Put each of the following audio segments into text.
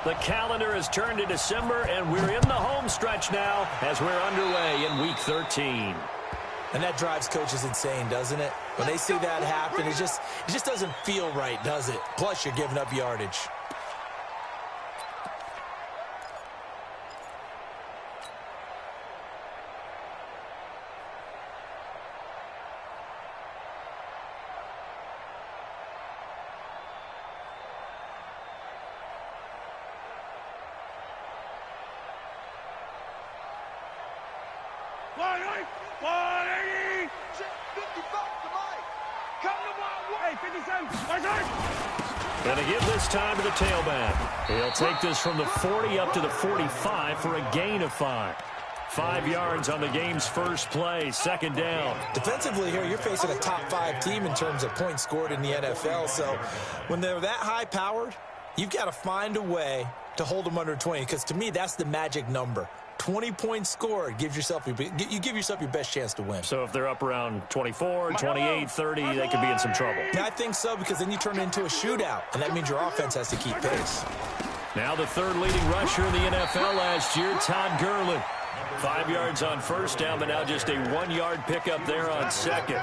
The calendar has turned to December, and we're in the home stretch now as we're underway in Week 13. And that drives coaches insane, doesn't it? When they see that happen, it just doesn't feel right, does it? Plus, you're giving up yardage. Going to give this time to the tailback. He'll take this from the 40 up to the 45 for a gain of 5. 5 yards on the game's first play, second down. Defensively here, you're facing a top-5 team in terms of points scored in the NFL. So when they're that high-powered, you've got to find a way to hold them under 20, because to me, that's the magic number. 20 points scored, you give yourself your best chance to win. So if they're up around 24, 28, 30, they could be in some trouble. Yeah, I think so, because then you turn it into a shootout, and that means your offense has to keep pace. Now the third leading rusher in the NFL last year, Todd Gurley. 5 yards on first down, but now just a 1-yard pickup there on second.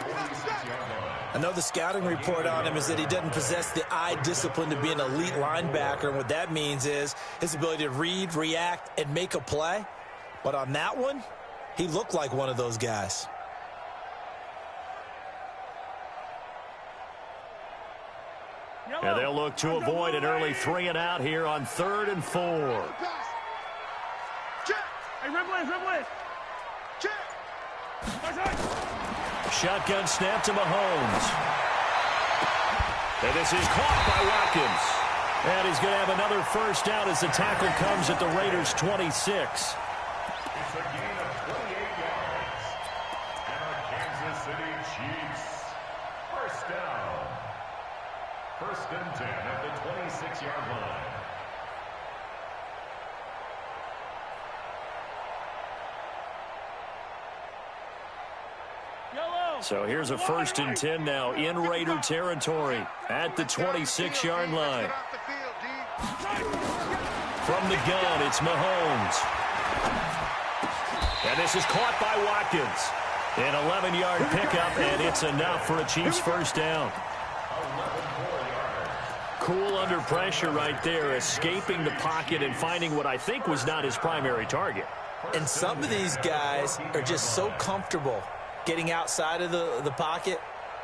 I know the scouting report on him is that he doesn't possess the eye discipline to be an elite linebacker, and what that means is his ability to read, react, and make a play. But on that one, he looked like one of those guys. And they'll look to avoid an early 3 and out here on 3rd and 4. Shotgun snap to Mahomes. And this is caught by Watkins. And he's going to have another first down as the tackle comes at the Raiders' 26. It's a gain of 28 yards. And our Kansas City Chiefs. First down. 1st and 10 at the 26-yard line. So here's a 1st and 10 now in Raider territory at the 26-yard line. From the gun, it's Mahomes. And this is caught by Watkins. An 11-yard pickup, and it's enough for a Chiefs first down. Cool under pressure right there, escaping the pocket and finding what I think was not his primary target. And some of these guys are just so comfortable getting outside of the pocket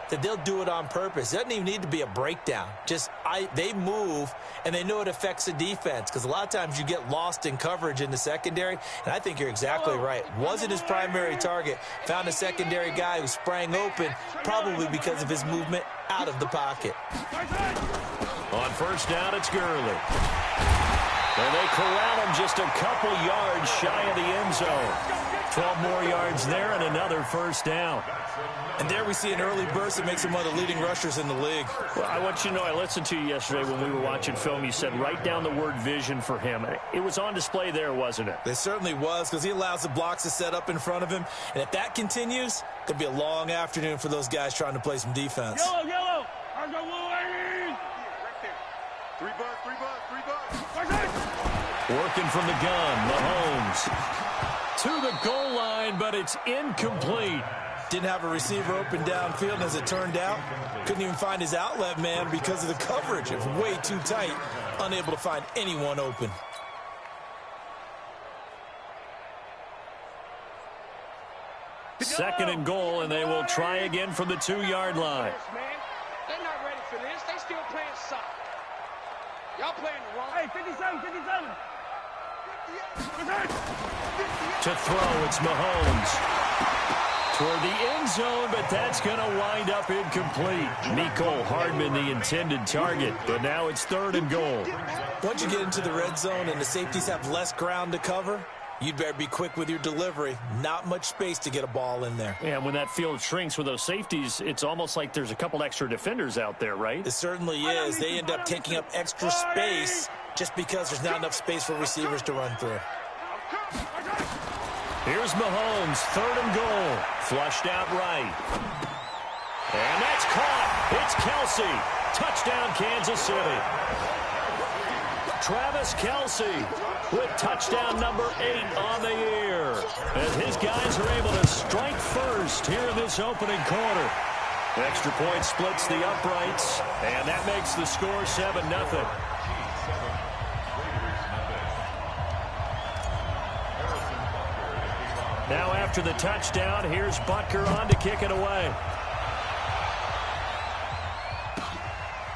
that they'll do it on purpose. It doesn't even need to be a breakdown. They move, and they know it affects the defense, because a lot of times you get lost in coverage in the secondary, and I think you're exactly right. Wasn't his primary target. Found a secondary guy who sprang open, probably because of his movement out of the pocket. On first down, it's Gurley. And they corral him just a couple yards shy of the end zone. 12 more yards there and another first down. And there we see an early burst that makes him one of the leading rushers in the league. Well, I want you to know, I listened to you yesterday when we were watching film. You said write down the word vision for him. It was on display there, wasn't it? It certainly was, because he allows the blocks to set up in front of him. And if that continues, it could be a long afternoon for those guys trying to play some defense. Yellow! Right there. 3 bucks. Working from the gun, Mahomes. To the goal line, but it's incomplete. Didn't have a receiver open downfield, and as it turned out, couldn't even find his outlet man because of the coverage. It was way too tight, unable to find anyone open. Second and goal, and they will try again from the 2-yard line. They're not ready for this. They still playing soccer. Y'all playing the wrong. Hey, 57. To throw, it's Mahomes. Toward the end zone, but that's going to wind up incomplete. Mecole Hardman, the intended target, but now it's 3rd and goal. Once you get into the red zone and the safeties have less ground to cover, you'd better be quick with your delivery. Not much space to get a ball in there. And when that field shrinks with those safeties, it's almost like there's a couple extra defenders out there, right? It certainly is. They end up taking up extra space just because there's not enough space for receivers to run through. Here's Mahomes, 3rd and goal. Flushed out right. And that's caught. It's Kelsey. Touchdown, Kansas City. Travis Kelce with touchdown number 8 on the year. As his guys are able to strike first here in this opening quarter. Extra point splits the uprights, and that makes the score 7-0. Now after the touchdown, here's Butker on to kick it away.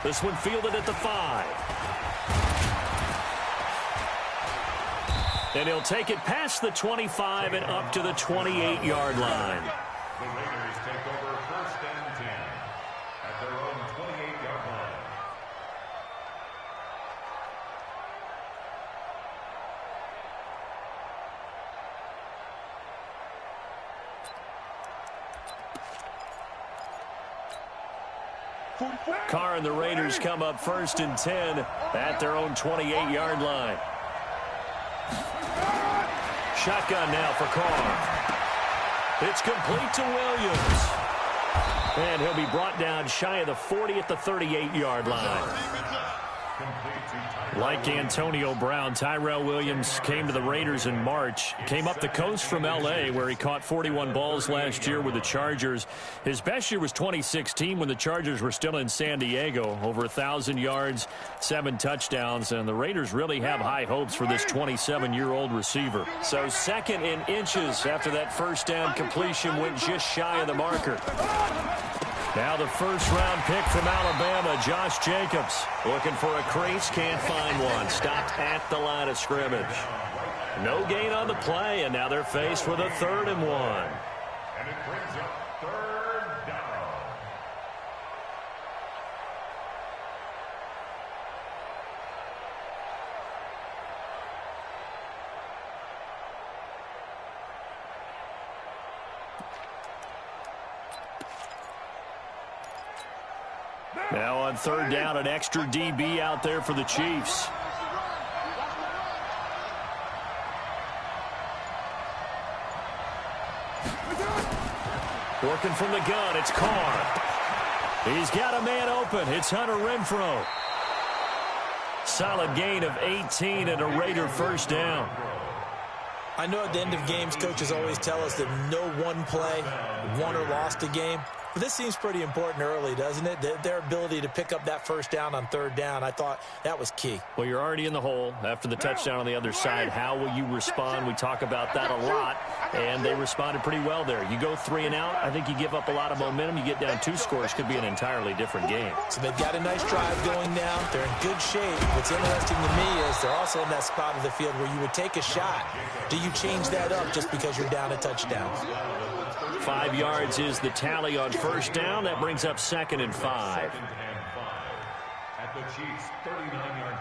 This one fielded at the 5. And he'll take it past the 25 and up to the 28-yard line. The Raiders take over 1st and 10 at their own 28-yard line. Carr and the Raiders come up 1st and 10 at their own 28-yard line. Shotgun now for Carr. It's complete to Williams. And he'll be brought down shy of the 40 at the 38-yard line. Like Antonio Brown, Tyrell Williams came to the Raiders in March. Came up the coast from L.A., where he caught 41 balls last year with the Chargers. His best year was 2016 when the Chargers were still in San Diego. Over 1,000 yards, 7 touchdowns, and the Raiders really have high hopes for this 27-year-old receiver. So 2nd in inches after that first down completion went just shy of the marker. Now the first-round pick from Alabama, Josh Jacobs. Looking for a crease, can't find one. Stopped at the line of scrimmage. No gain on the play, and now they're faced with a 3rd and 1. And it brings up 3rd down. Now on 3rd down, an extra DB out there for the Chiefs. Working from the gun, it's Carr. He's got a man open. It's Hunter Renfrow. Solid gain of 18 and a Raider first down. I know at the end of games, coaches always tell us that no one play won or lost a game. But this seems pretty important early, doesn't it? Their ability to pick up that first down on 3rd down, I thought that was key. Well, you're already in the hole after the touchdown on the other side. How will you respond? We talk about that a lot, and they responded pretty well there. You go 3 and out, I think you give up a lot of momentum. You get down 2 scores, could be an entirely different game. So they've got a nice drive going now. They're in good shape. What's interesting to me is they're also in that spot of the field where you would take a shot. Do you change that up just because you're down a touchdown? 5 yards is the tally on first down. That brings up 2nd and 5. 2nd and 5 at the Chiefs' 39-yard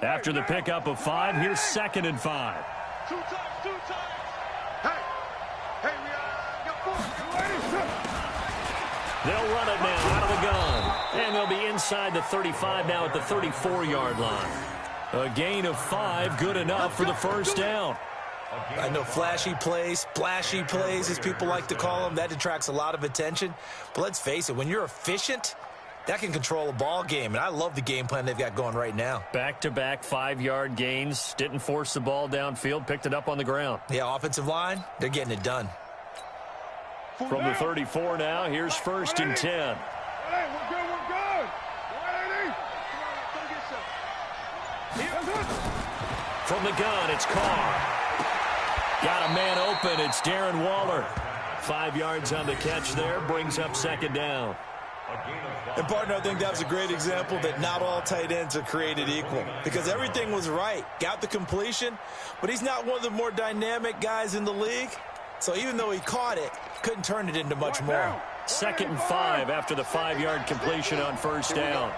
line. After the pickup of 5, here's 2nd and 5. 2 times, 2 times. Hey, They'll run it now out of the gun. And they'll be inside the 35 now at the 34-yard line. A gain of 5, good enough for the first down. I know flashy plays, splashy plays, as people like to call them, that attracts a lot of attention. But let's face it, when you're efficient, that can control a ball game. And I love the game plan they've got going right now. Back-to-back 5-yard gains. Didn't force the ball downfield. Picked it up on the ground. Yeah, offensive line, they're getting it done. From the 34 now, here's 1st and 10. Hey, we're good, we're good. From the gun, it's Carr. Got a man open. It's Darren Waller. 5 yards on the catch there. Brings up 2nd down. And, partner, I think that was a great example that not all tight ends are created equal. Because everything was right. Got the completion, but he's not one of the more dynamic guys in the league. So even though he caught it, couldn't turn it into much more. 2nd and 5 after the 5-yard completion on first down.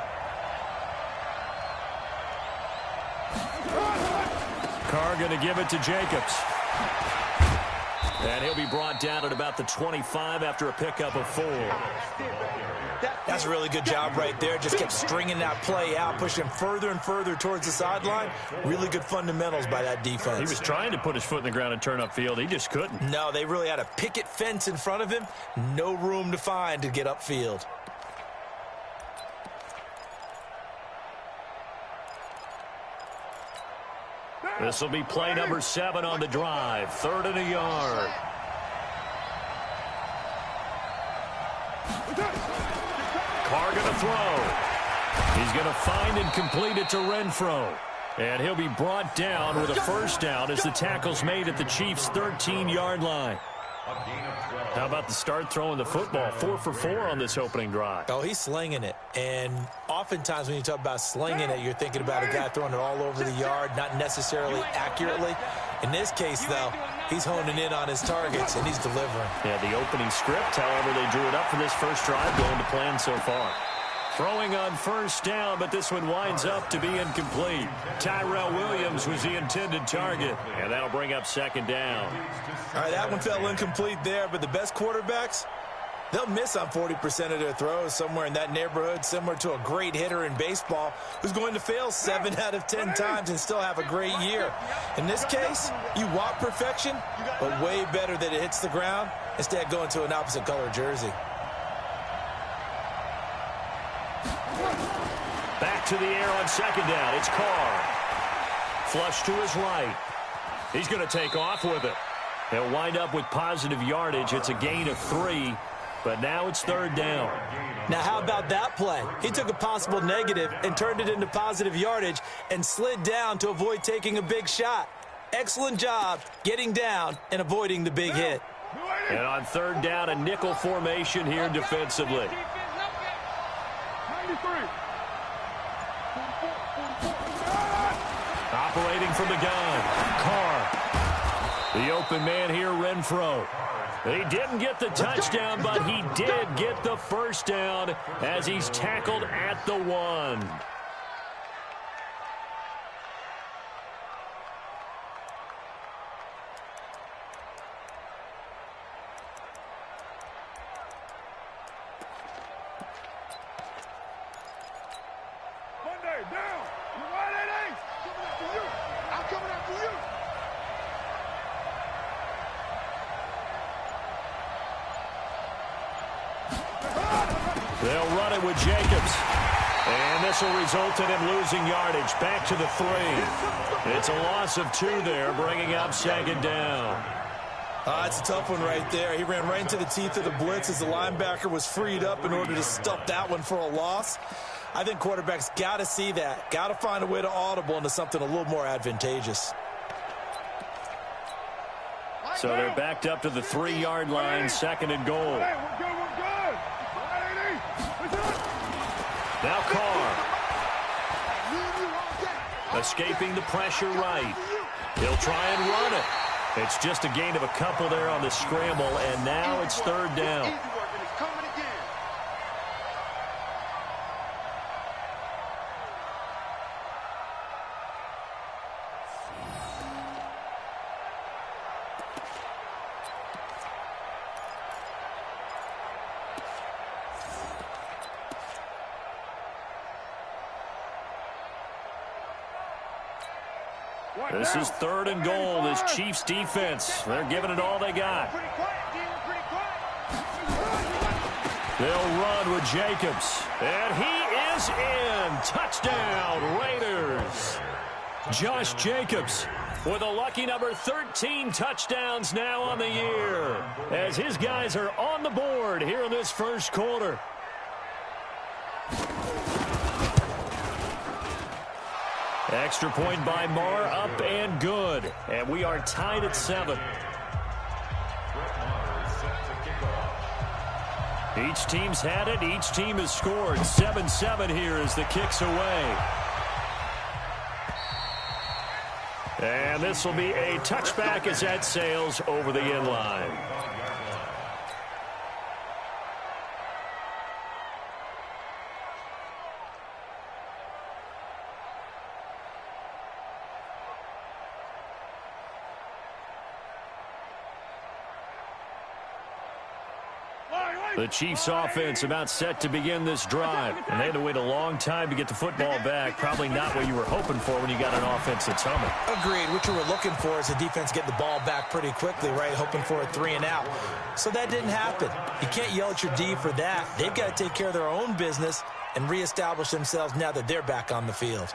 Carr going to give it to Jacobs. And he'll be brought down at about the 25 after a pickup of 4. That's a really good job right there. Just kept stringing that play out, pushing him further and further towards the sideline. Really good fundamentals by that defense. He was trying to put his foot in the ground and turn upfield. He just couldn't. No, they really had a picket fence in front of him. No room to find to get upfield. This will be play number 7 on the drive. 3rd and a yard. Carr going to throw. He's going to find and complete it to Renfro. And he'll be brought down with a first down as the tackle's made at the Chiefs' 13-yard line. How about the start throwing the football? 4 for 4 on this opening drive. Oh, he's slinging it. And oftentimes when you talk about slinging it, you're thinking about a guy throwing it all over the yard, not necessarily accurately. In this case, though, he's honing in on his targets, and he's delivering. Yeah, the opening script, however, they drew it up for this first drive, going to plan so far. Throwing on first down, but this one winds up to be incomplete. Tyrell Williams was the intended target, and that'll bring up 2nd down. All right, that one fell incomplete there, but the best quarterbacks, they'll miss on 40% of their throws, somewhere in that neighborhood, similar to a great hitter in baseball who's going to fail 7 out of 10 times and still have a great year. In this case, you want perfection, but way better that it hits the ground instead of going to an opposite color jersey. Back to the air on 2nd down. It's Carr. Flush to his right. He's going to take off with it. They'll wind up with positive yardage. It's a gain of 3, but now it's 3rd down. Now, how about that play? He took a possible negative and turned it into positive yardage and slid down to avoid taking a big shot. Excellent job getting down and avoiding the big hit. And on 3rd down, a nickel formation here defensively. Operating from the gun, Carr. The open man here, Renfro. He didn't get the touchdown, but he did get the first down as he's tackled at the 1. They'll run it with Jacobs. And this will result in him losing yardage. Back to the 3. It's a loss of 2 there, bringing up 2nd down. It's a tough one right there. He ran right into the teeth of the blitz as the linebacker was freed up in order to stuff that one for a loss. I think quarterbacks got to see that. Got to find a way to audible into something a little more advantageous. So they're backed up to the 3-yard line, 2nd and goal. Now Carr. Escaping the pressure right. He'll try and run it. It's just a gain of a couple there on the scramble, and now it's 3rd down. This is 3rd and goal. This Chiefs defense, they're giving it all they got. They'll run with Jacobs. And he is in. Touchdown, Raiders. Josh Jacobs with a lucky number 13 touchdowns now on the year as his guys are on the board here in this first quarter. Extra point by Marr, up and good. And we are tied at 7. Each team's had it. Each team has scored. 7-7 here as the kick's away. And this will be a touchback as that sails over the end line. The Chiefs offense about set to begin this drive. And they had to wait a long time to get the football back. Probably not what you were hoping for when you got an offense that's humming. Agreed. What you were looking for is the defense getting the ball back pretty quickly, right? Hoping for a 3 and out. So that didn't happen. You can't yell at your D for that. They've got to take care of their own business and reestablish themselves now that they're back on the field.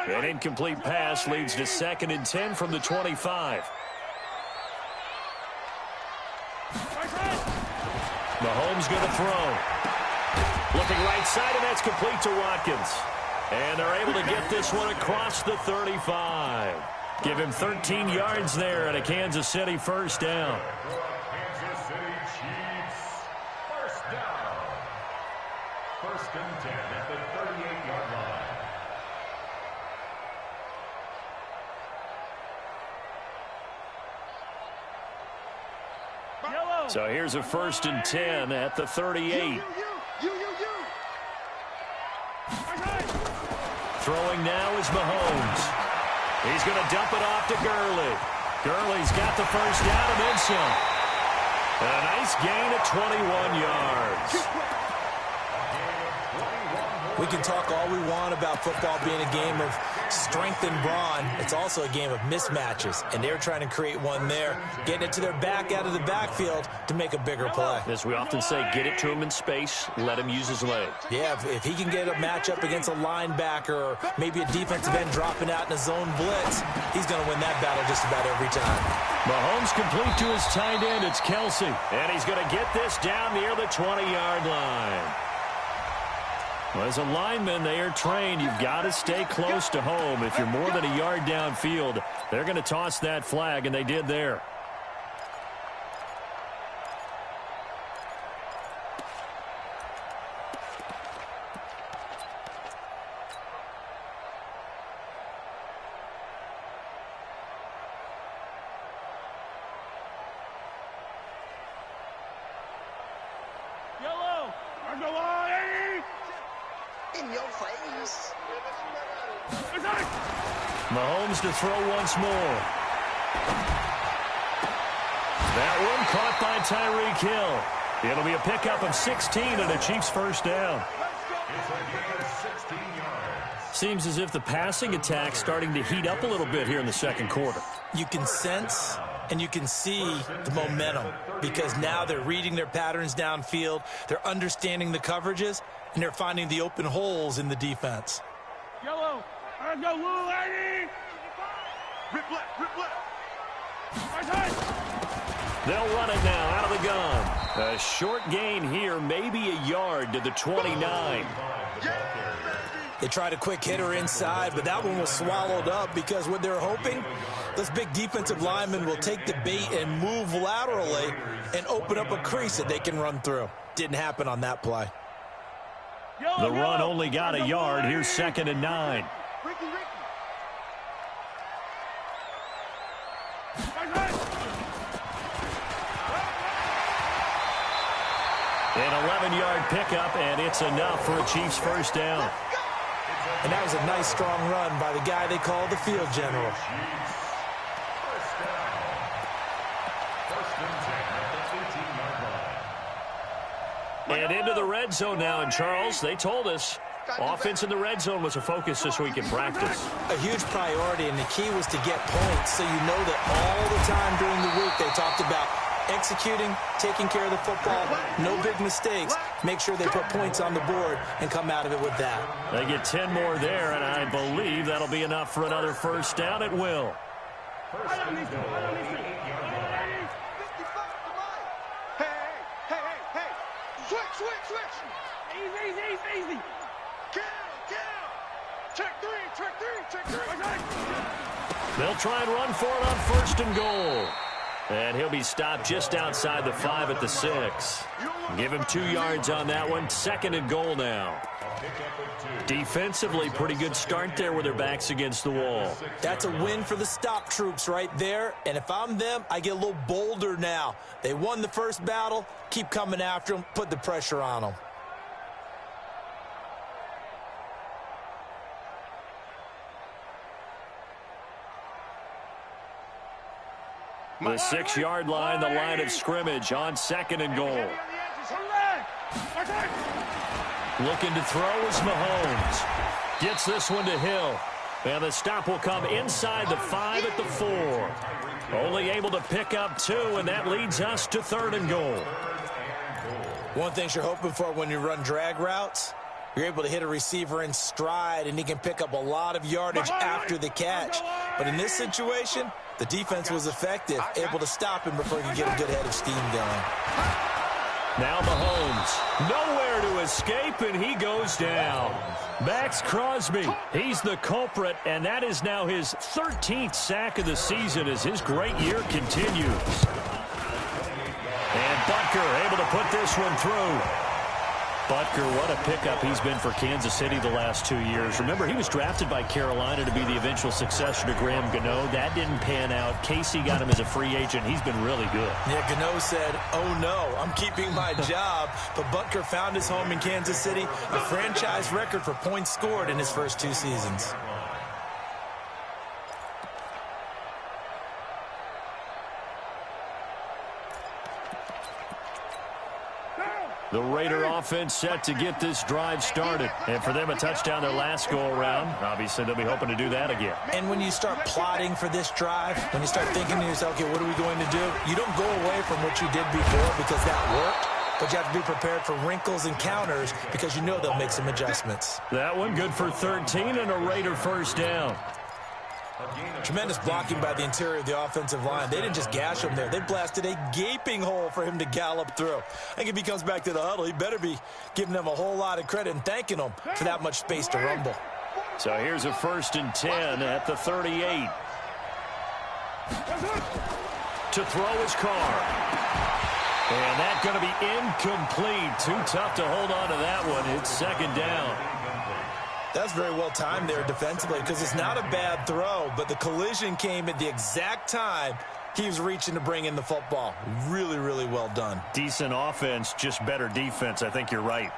An incomplete pass leads to 2nd and 10 from the 25. Mahomes going to throw. Looking right side, and that's complete to Watkins. And they're able to get this one across the 35. Give him 13 yards there and a Kansas City first down. Kansas City Chiefs. First down. 1st and 10 at the 38-yard line. So here's a 1st and 10 at the 38. Throwing now is Mahomes. He's going to dump it off to Gurley. Gurley's got the first down and then some. And a nice gain of 21 yards. We can talk all we want about football being a game of strength and brawn. It's also a game of mismatches, and they're trying to create one there, getting it to their back out of the backfield to make a bigger play. As we often say, get it to him in space, let him use his legs. Yeah, if he can get a matchup against a linebacker or maybe a defensive end dropping out in a zone blitz, he's going to win that battle just about every time. Mahomes complete to his tight end. It's Kelsey. And he's going to get this down near the 20-yard line. Well, as a lineman, they are trained. You've got to stay close to home. If you're more than a yard downfield, they're going to toss that flag, and they did there. Yellow. Go on, Eddie. In your face. Mahomes to throw once more. That one caught by Tyreek Hill. It'll be a pickup of 16 and a Chiefs first down. It's a gain of 16 yards. Seems as if the passing attack's starting to heat up a little bit here in the second quarter. You can sense and you can see the momentum because now they're reading their patterns downfield, they're understanding the coverages, and they're finding the open holes in the defense. Yellow. Go, Lou, Eddie. Rip left. They'll run it now out of the gun. A short gain here, maybe a yard to the 29. They tried a quick hitter inside, but that one was swallowed up because what they're hoping, this big defensive lineman will take the bait and move laterally and open up a crease that they can run through. Didn't happen on that play. The run only got a yard. Here's 2nd and 9. An 11-yard pickup, and it's enough for a Chiefs first down. And that was a nice, strong run by the guy they call the field general. And into the red zone now. And, Charles, they told us offense in the red zone was a focus this week in practice. A huge priority, and the key was to get points. So you know that all the time during the week they talked about executing, taking care of the football, no big mistakes. Make sure they put points on the board and come out of it with that. They get 10 more there, and I believe that'll be enough for another first down at will. Hey. Easy. Check three. They'll try and run for it on 1st and goal. And he'll be stopped just outside the 5 at the 6. Give him 2 yards on that one. 2nd and goal now. Defensively, pretty good start there with their backs against the wall. That's a win for the stop troops right there. And if I'm them, I get a little bolder now. They won the first battle. Keep coming after them. Put the pressure on them. The 6-yard line, the line of scrimmage on 2nd and goal. Looking to throw is Mahomes. Gets this one to Hill. And the stop will come inside the 5 at the 4. Only able to pick up 2, and that leads us to 3rd and goal. One thing you're hoping for when you run drag routes, You're able to hit a receiver in stride, and he can pick up a lot of yardage after the catch. But in this situation, the defense was effective, able to stop him before he could get a good head of steam going. Now Mahomes, nowhere to escape, and he goes down. Max Crosby, he's the culprit, and that is now his 13th sack of the season as his great year continues. And Butker able to put this one through. Butker, what a pickup he's been for Kansas City the last 2 years. Remember, he was drafted by Carolina to be the eventual successor to Graham Gano. That didn't pan out. Casey got him as a free agent. He's been really good. Yeah, Gano said, oh no, I'm keeping my job. But Butker found his home in Kansas City, a franchise record for points scored in his first 2 seasons. The Raider offense set to get this drive started. And for them, a touchdown their last go-around. Obviously, they'll be hoping to do that again. And when you start plotting for this drive, when you start thinking to yourself, okay, what are we going to do? You don't go away from what you did before because that worked. But you have to be prepared for wrinkles and counters because you know they'll make some adjustments. That one good for 13 and a Raider first down. Tremendous blocking by the interior of the offensive line. They didn't just gash him there. They blasted a gaping hole for him to gallop through. I think if he comes back to the huddle, he better be giving them a whole lot of credit and thanking them for that much space to rumble. So here's a 1st and 10 at the 38. To throw his car. And that's going to be incomplete. Too tough to hold on to that one. It's 2nd down. That's very well timed there defensively because it's not a bad throw, but the collision came at the exact time he was reaching to bring in the football. Really, really well done. Decent offense, just better defense. I think you're right.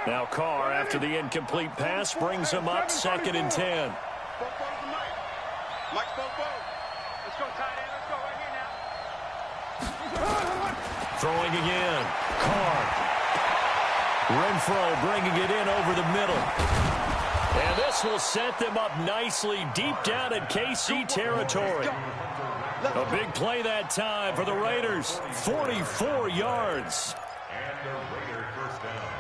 Now Carr, after the incomplete pass, brings him up 2nd and 10. Let's go, tight end. Let's go right here now. Throwing again. Carr. Renfro bringing it in over the middle. And this will set them up nicely deep down in KC territory. A big play that time for the Raiders. 44 yards. And the Raider first down.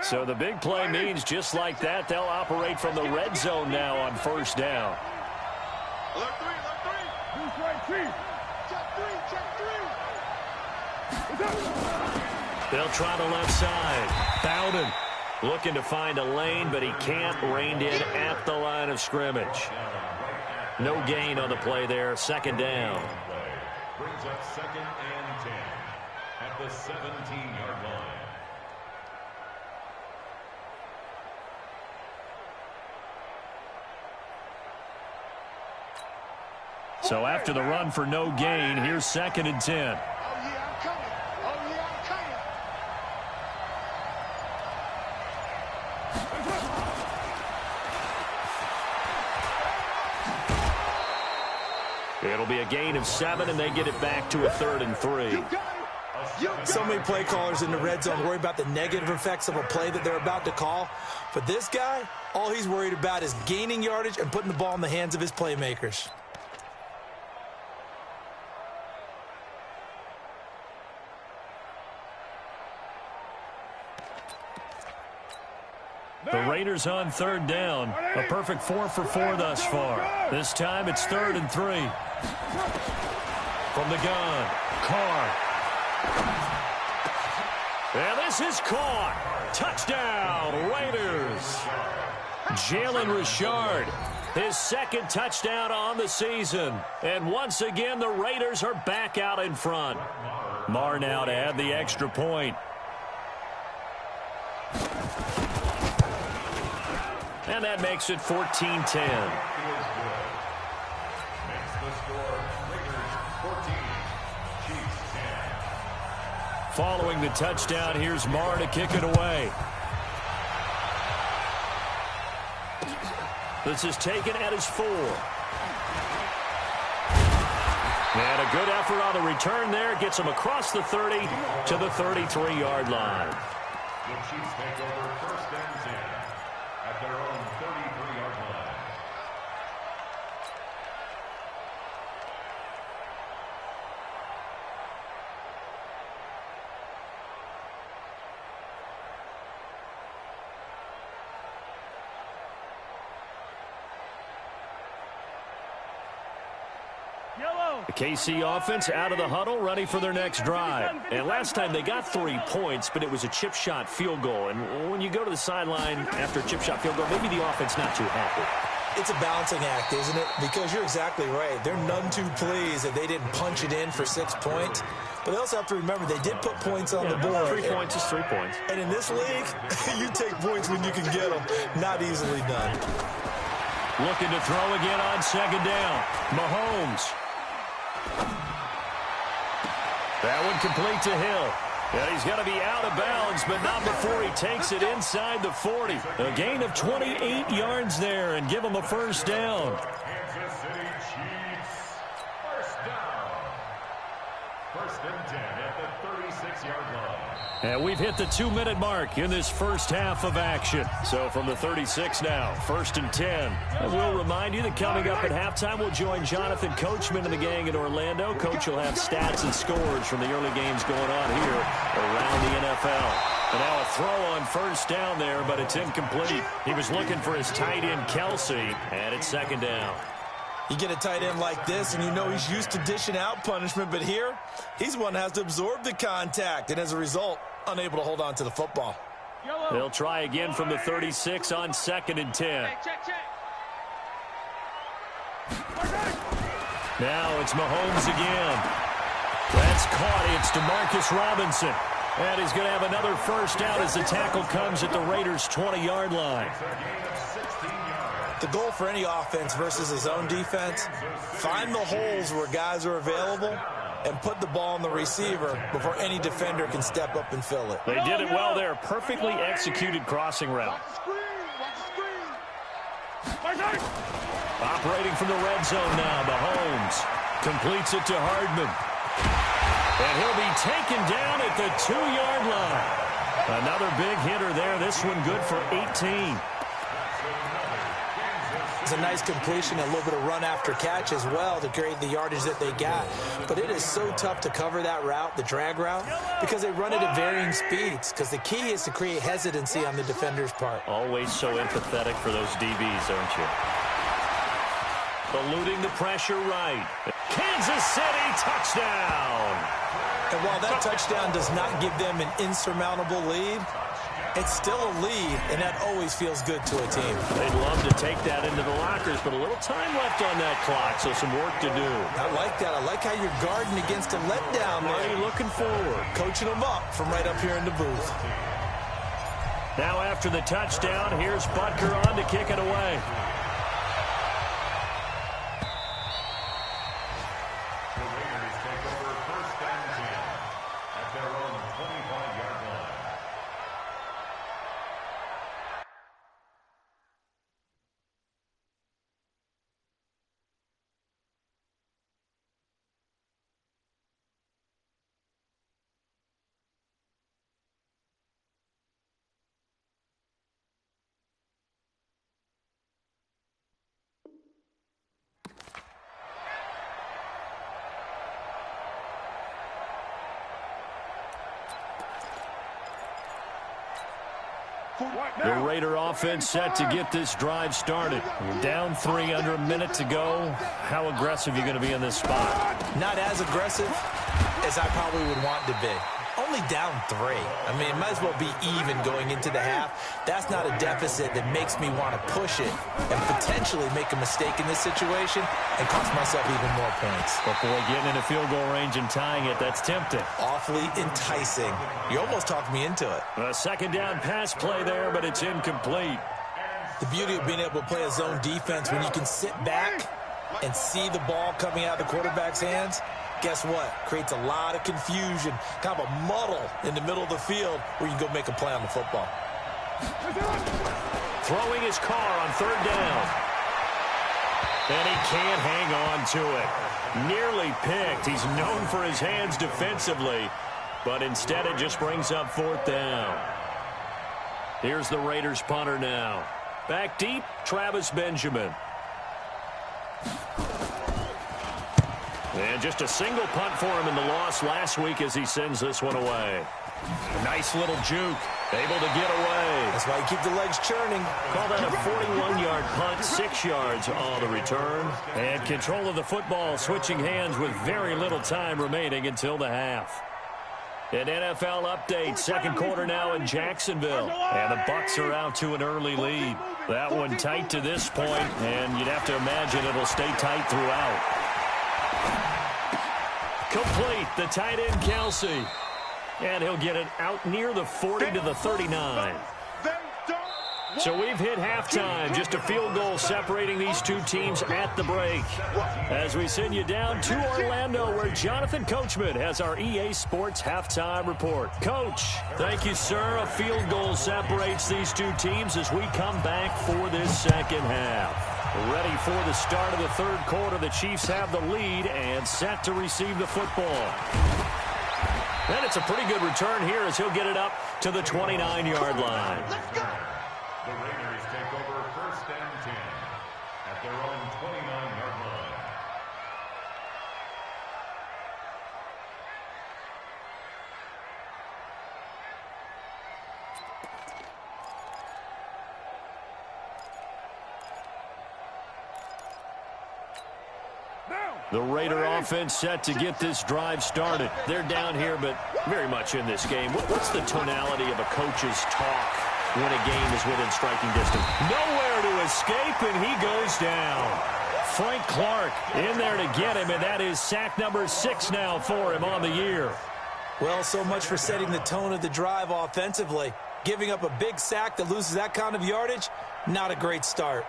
So the big play means just like that, they'll operate from the red zone now on 1st down. Left three. Check three. They'll try the left side. Bowden looking to find a lane, but he can't. Reined in at the line of scrimmage. No gain on the play there. 2nd down. Brings up 2nd and 10 at the 17-yard line. So after the run for no gain, here's 2nd and 10. Oh, yeah, I'm coming. It'll be a gain of 7, and they get it back to a 3rd and 3. So many play callers in the red zone worry about the negative effects of a play that they're about to call. For this guy, all he's worried about is gaining yardage and putting the ball in the hands of his playmakers. The Raiders on 3rd down. A perfect 4 for 4 thus far. This time it's 3rd and 3. From the gun, Carr. And this is caught. Touchdown, Raiders. Jalen Richard, his 2nd touchdown on the season. And once again, the Raiders are back out in front. Marr now to add the extra point. And that makes it 14-10. Following the touchdown, here's Marr to kick it away. This is taken at his 4. And a good effort on the return there. Gets him across the 30 to the 33-yard line. The Chiefs take over 1st and 10. at their own 33-yard line. The KC offense out of the huddle, ready for their next drive. And last time they got 3 points, but it was a chip shot field goal. And when you go to the sideline after a chip shot field goal, maybe the offense not too happy. It's a balancing act, isn't it? Because you're exactly right. They're none too pleased that they didn't punch it in for 6 points. But they also have to remember they did put points on the board. 3 points is 3 points. And in this league, you take points when you can get them. Not easily done. Looking to throw again on second down. Mahomes. That one complete to Hill. And he's going to be out of bounds, but not before he takes it inside the 40. A gain of 28 yards there and give him a first down. Kansas City Chiefs, first down. First and 10 at the 36-yard line. And we've hit the 2-minute mark in this first half of action. So from the 36 now, first and 10. And we'll remind you that coming up at halftime, we'll join Jonathan Coachman and the gang in Orlando. Coach will have stats and scores from the early games going on here around the NFL. And now a throw on first down there, but it's incomplete. He was looking for his tight end, Kelsey, and it's second down. You get a tight end like this, and you know he's used to dishing out punishment, but here, he's one that has to absorb the contact, and as a result, unable to hold on to the football. They'll try again from the 36 on second and 10. Check. Now it's Mahomes again. That's caught. It's DeMarcus Robinson. And he's going to have another first down as the tackle comes at the Raiders' 20-yard line. The goal for any offense versus his own defense, find the holes where guys are available and put the ball on the receiver before any defender can step up and fill it. They did it well there. Perfectly executed crossing route. Operating from the red zone now, Mahomes completes it to Hardman. And he'll be taken down at the 2-yard line. Another big hitter there. This one good for 18. It's a nice completion, a little bit of run after catch as well to create the yardage that they got. But it is so tough to cover that route, the drag route, because they run it at varying speeds. Because the key is to create hesitancy on the defender's part. Always so empathetic for those DBs, aren't you? Eluding the pressure right. Kansas City touchdown. And while that touchdown does not give them an insurmountable lead, it's still a lead, and that always feels good to a team. They'd love to take that into the lockers, but a little time left on that clock, so some work to do. I like that. I like how you're guarding against a letdown there. Are you looking forward? Coaching them up from right up here in the booth. Now after the touchdown, here's Butker on to kick it away. The Raiders take over first and 10 at their own 25-yard line. The Raider offense set to get this drive started. We're down 3 under a minute to go. How aggressive are you going to be in this spot? Not as aggressive as I probably would want to be. Only down 3. I mean, it might as well be even going into the half. That's not a deficit that makes me want to push it and potentially make a mistake in this situation and cost myself even more points. But boy, getting into field goal range and tying it, that's tempting. Awfully enticing. You almost talked me into it. A second down pass play there, but it's incomplete. The beauty of being able to play a zone defense when you can sit back and see the ball coming out of the quarterback's hands, guess what? Creates a lot of confusion, kind of a muddle in the middle of the field where you can go make a play on the football. Throwing his car on third down. And he can't hang on to it. Nearly picked. He's known for his hands defensively, but instead it just brings up fourth down. Here's the Raiders punter now. Back deep, Travis Benjamin. And just a single punt for him in the loss last week as he sends this one away. Nice little juke. Able to get away. That's why you keep the legs churning. Call that a 41-yard punt, 6 yards on the return. And control of the football, switching hands with very little time remaining until the half. An NFL update, second quarter now in Jacksonville. And the Bucs are out to an early lead. That one tight to this point, and you'd have to imagine it'll stay tight throughout. Complete, the tight end Kelsey. And he'll get it out near the 40 to the 39. So we've hit halftime. Just a field goal separating these two teams at the break. As we send you down to Orlando, where Jonathan Coachman has our EA Sports halftime report. Coach, thank you, sir. A field goal separates these two teams as we come back for this second half. Ready for the start of the third quarter. The Chiefs have the lead and set to receive the football. And it's a pretty good return here as he'll get it up to the 29-yard line. The Raiders take over first and 10 at their own 29-yard line. The Raider offense set to get this drive started. They're down here, but very much in this game. What's the tonality of a coach's talk when a game is within striking distance? Nowhere to escape, and he goes down. Frank Clark in there to get him, and that is sack number 6 now for him on the year. Well, so much for setting the tone of the drive offensively. Giving up a big sack that loses that kind of yardage, not a great start.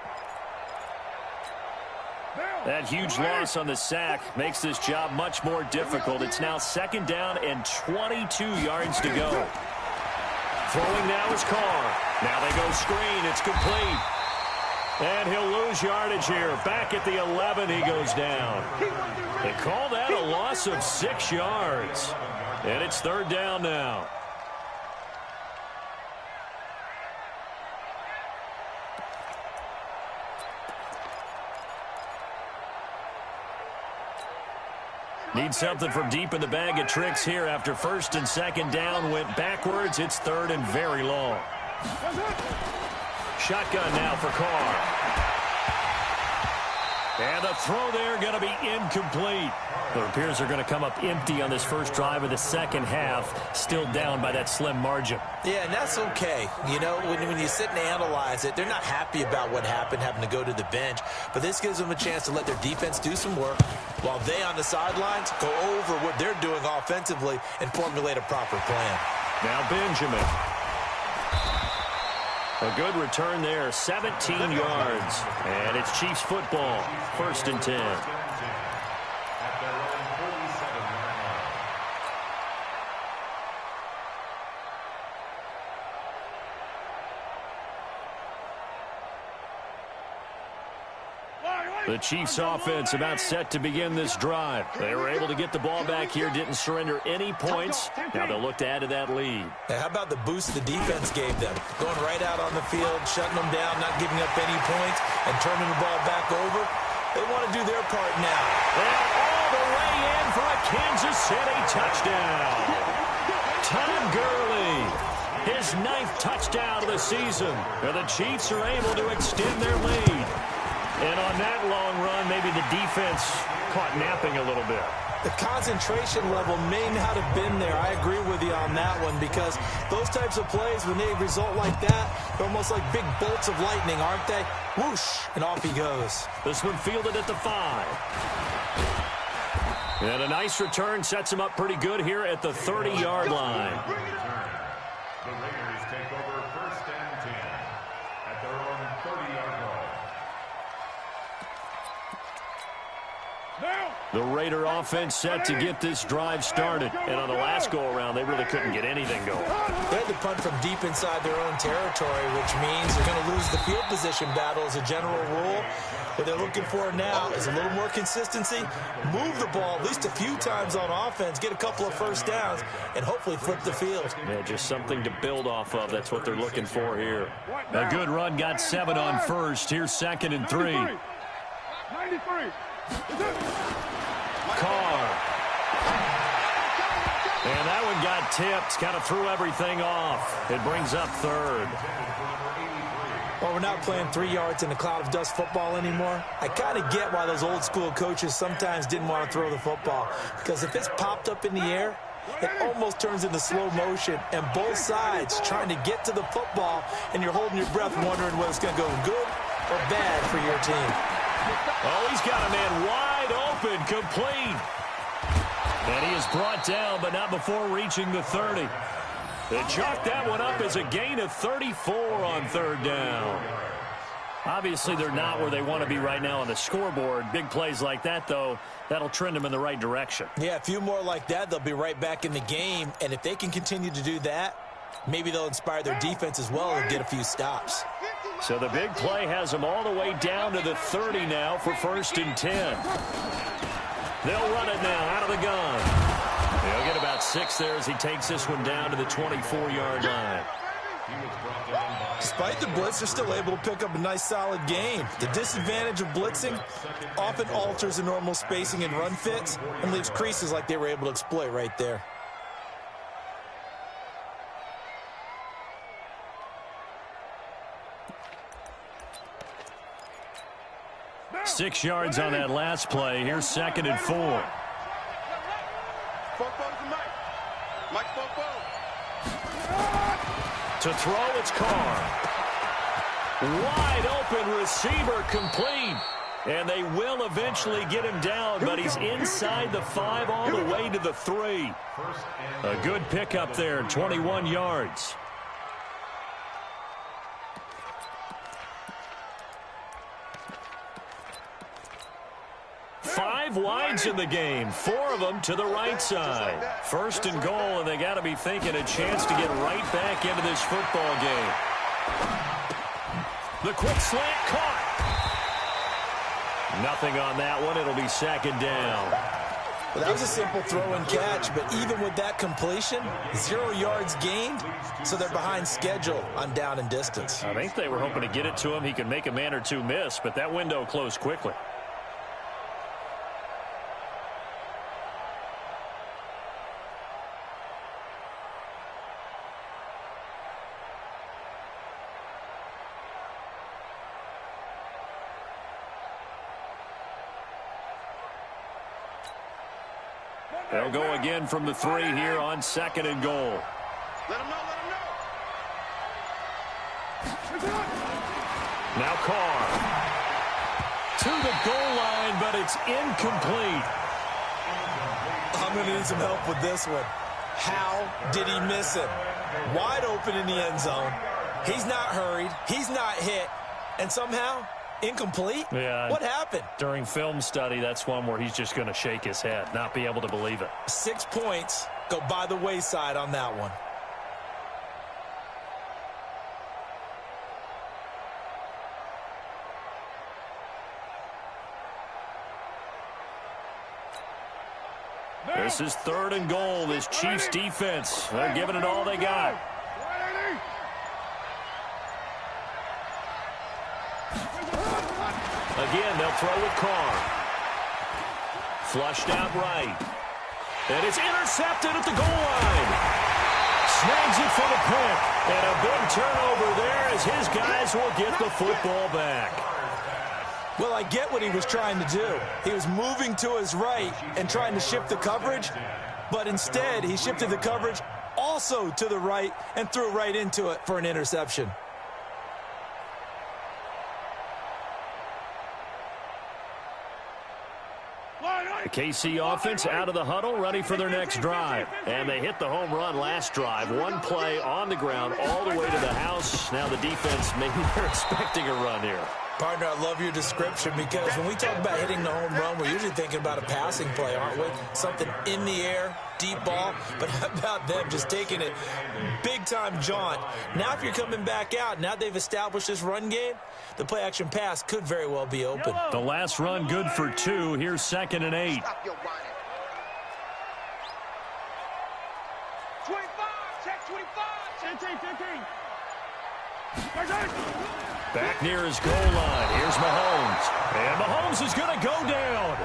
That huge loss on the sack makes this job much more difficult. It's now second down and 22 yards to go. Throwing now is Carr. Now they go screen. It's complete. And he'll lose yardage here. Back at the 11, he goes down. They call that a loss of 6 yards. And it's third down now. Need something from deep in the bag of tricks here after first and second down went backwards. It's third and very long. Shotgun now for Carr. And the throw there going to be incomplete. It appears they're going to come up empty on this first drive of the second half, still down by that slim margin. Yeah, and that's okay. You know, when you sit and analyze it, they're not happy about what happened, having to go to the bench. But this gives them a chance to let their defense do some work while they on the sidelines go over what they're doing offensively and formulate a proper plan. Now Benjamin. A good return there, 17 yards. And it's Chiefs football, first and 10. The Chiefs offense about set to begin this drive. They were able to get the ball back here, didn't surrender any points. Now they'll look to add to that lead. Now, how about the boost the defense gave them? Going right out on the field, shutting them down, not giving up any points, and turning the ball back over. They want to do their part now. And all the way in for a Kansas City touchdown. Todd Gurley, his 9th touchdown of the season. And the Chiefs are able to extend their lead. And on that long run, maybe the defense caught napping a little bit. The concentration level may not have been there. I agree with you on that one because those types of plays, when they result like that, they're almost like big bolts of lightning, aren't they? Whoosh, and off he goes. This one fielded at the 5. And a nice return sets him up pretty good here at the 30-yard line. The Raiders take over first and 10 at their own 30-yard line. Now. The Raider offense set to get this drive started. And on the last go-around, they really couldn't get anything going. They had to punt from deep inside their own territory, which means they're going to lose the field position battle as a general rule. What they're looking for now is a little more consistency, move the ball at least a few times on offense, get a couple of first downs, and hopefully flip the field. Yeah, just something to build off of. That's what they're looking for here. A good run got 7 on first. Here's 2nd and 3. 93. Carr. And that one got tipped. Kind of threw everything off. It brings up 3rd. Well, we're not playing 3 yards in a cloud of dust football anymore. I kind of get why those old school coaches sometimes didn't want to throw the football. Because if it's popped up in the air, it almost turns into slow motion. And both sides trying to get to the football, and you're holding your breath wondering whether it's going to go good or bad for your team. Oh, he's got a man wide open, complete. And he is brought down, but not before reaching the 30. They chalk that one up as a gain of 34 on 3rd down. Obviously, they're not where they want to be right now on the scoreboard. Big plays like that, though, that'll trend them in the right direction. Yeah, a few more like that, they'll be right back in the game. And if they can continue to do that, maybe they'll inspire their defense as well and get a few stops. So the big play has them all the way down to the 30 now for 1st and 10. They'll run it now out of the gun. They'll get about 6 there as he takes this one down to the 24-yard line. Despite the blitz, they're still able to pick up a nice, solid gain. The disadvantage of blitzing often alters the normal spacing and run fits and leaves creases like they were able to exploit right there. Six yards on that last play. Here's 2nd and 4. To throw, it's Carr. Wide open receiver, complete. And they will eventually get him down, but he's inside the 5 all the way to the 3. A good pickup there, 21 yards. 5 wides in the game, 4 of them to the right side. 1st and goal, and they got to be thinking a chance to get right back into this football game. The quick slant caught. Nothing on that one. It'll be 2nd down. Well, that was a simple throw and catch, but even with that completion, 0 yards gained, so they're behind schedule on down and distance. I think they were hoping to get it to him. He could make a man or two miss, but that window closed quickly. They'll go again from the 3 here on 2nd and goal. Let him know, Now Carr. To the goal line, but it's incomplete. I'm going to need some help with this one. How did he miss it? Wide open in the end zone. He's not hurried. He's not hit. And somehow, incomplete? Yeah. What happened? During film study, that's one where he's just going to shake his head, not be able to believe it. 6 points go by the wayside on that one. This is 3rd and goal. This Chiefs defense, they're giving it all they got. Again, they'll throw with Carr. Flushed out right. And it's intercepted at the goal line. Snags it for the pick. And a big turnover there as his guys will get the football back. Well, I get what he was trying to do. He was moving to his right and trying to shift the coverage, but instead he shifted the coverage also to the right and threw right into it for an interception. The KC offense out of the huddle, ready for their next drive. And they hit the home run last drive. 1 play on the ground all the way to the house. Now the defense, maybe they're expecting a run here. Partner, I love your description because when we talk about hitting the home run, we're usually thinking about a passing play, aren't we? Something in the air, deep ball. But how about them just taking it big-time jaunt? Now if you're coming back out, now they've established this run game, the play-action pass could very well be open. The last run good for 2. Here's 2nd and 8. Stop your whining. 25, check 25. 10. Back near his goal line. Here's Mahomes. And Mahomes is going to go down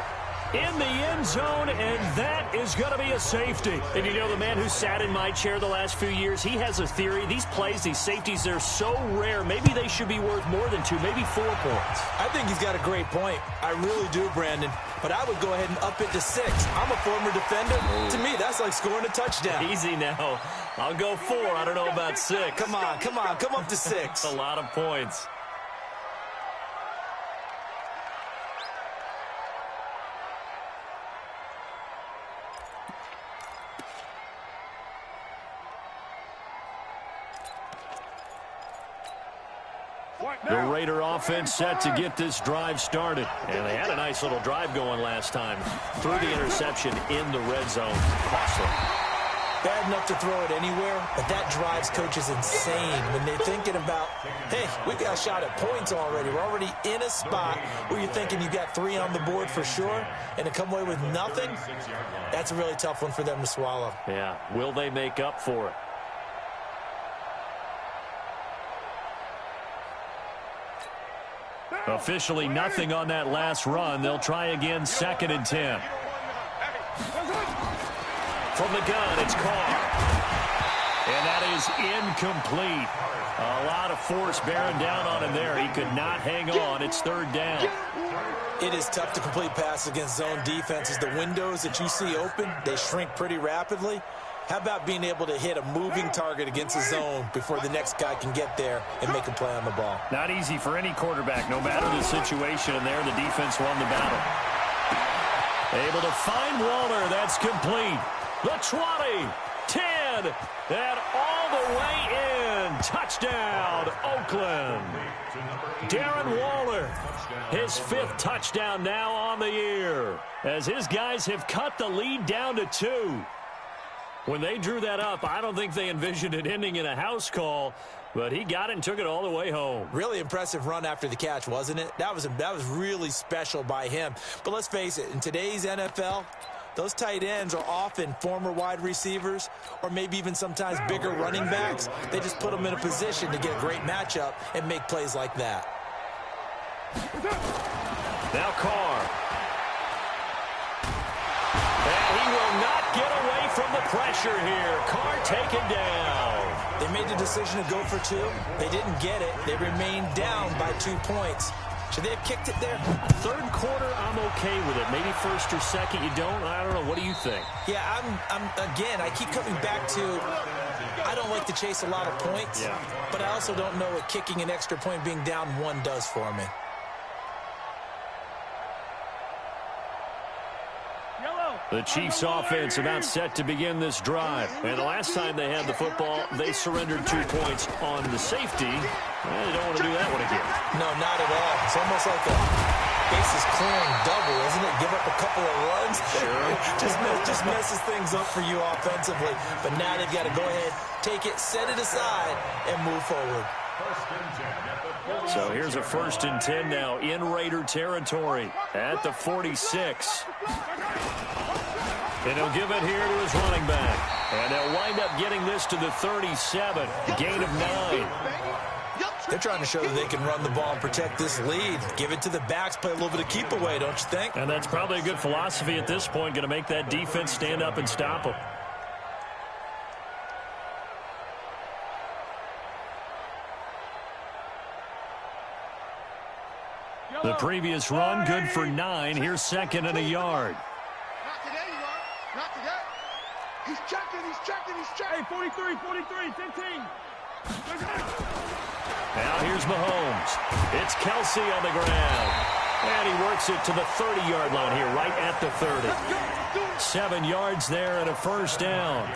in the end zone, and that is going to be a safety. And you know, the man who sat in my chair the last few years, he has a theory. These plays, these safeties, they're so rare. Maybe they should be worth more than 2, maybe 4 points. I think he's got a great point. I really do, Brandon. But I would go ahead and up it to 6. I'm a former defender. To me, that's like scoring a touchdown. Easy now. I'll go 4. I don't know about 6. Come on. Come up to 6. A lot of points. The Raider offense set to get this drive started. And they had a nice little drive going last time. Threw the interception in the red zone. Costly. Bad enough to throw it anywhere, but that drives coaches insane when they're thinking about, hey, we got a shot at points already. We're already in a spot where you're thinking you got 3 on the board for sure, and to come away with nothing, that's a really tough one for them to swallow. Yeah. Will they make up for it? Officially nothing on that last run. They'll try again, 2nd and 10. From the gun, it's Carr. And that is incomplete. A lot of force bearing down on him there. He could not hang on. It's 3rd down. It is tough to complete passes against zone defenses. The windows that you see open, they shrink pretty rapidly. How about being able to hit a moving target against a zone before the next guy can get there and make a play on the ball? Not easy for any quarterback, no matter the situation. And there, the defense won the battle. Able to find Waller. That's complete. The 20, 10, and all the way in. Touchdown, Oakland. Darren Waller, his 5th touchdown now on the year, as his guys have cut the lead down to 2. When they drew that up, I don't think they envisioned it ending in a house call, but he got it and took it all the way home. Really impressive run after the catch, wasn't it? That was really special by him. But let's face it, in today's NFL, those tight ends are often former wide receivers or maybe even sometimes bigger running backs. They just put them in a position to get a great matchup and make plays like that. Now Carr. And he will not get away from the pressure here. Carr taken down. They made the decision to go for 2. They didn't get it. They remained down by 2 points. Should they have kicked it there? 3rd quarter, I'm okay with it. Maybe 1st or 2nd, you don't? I don't know. What do you think? Yeah, again, I keep coming back to, I don't like to chase a lot of points, but I also don't know what kicking an extra point being down 1 does for me. The Chiefs offense about set to begin this drive. And the last time they had the football, they surrendered 2 points on the safety. They don't want to do that one again. No, not at all. It's almost like a bases clearing double, isn't it? Give up a couple of runs. Sure. just messes things up for you offensively. But now they've got to go ahead, take it, set it aside, and move forward. So here's a 1st and 10 now in Raider territory at the 46. And he'll give it here to his running back. And they'll wind up getting this to the 37. Gain of 9. They're trying to show that they can run the ball and protect this lead. Give it to the backs, play a little bit of keep away, don't you think? And that's probably a good philosophy at this point. Going to make that defense stand up and stop them. The previous run, good for 9. Here's 2nd and a yard. Not today, you are. Not today. He's checking. Hey, 43, 15. Now here's Mahomes. It's Kelsey on the ground. And he works it to the 30-yard line here, right at the 30. 7 yards there and a 1st down.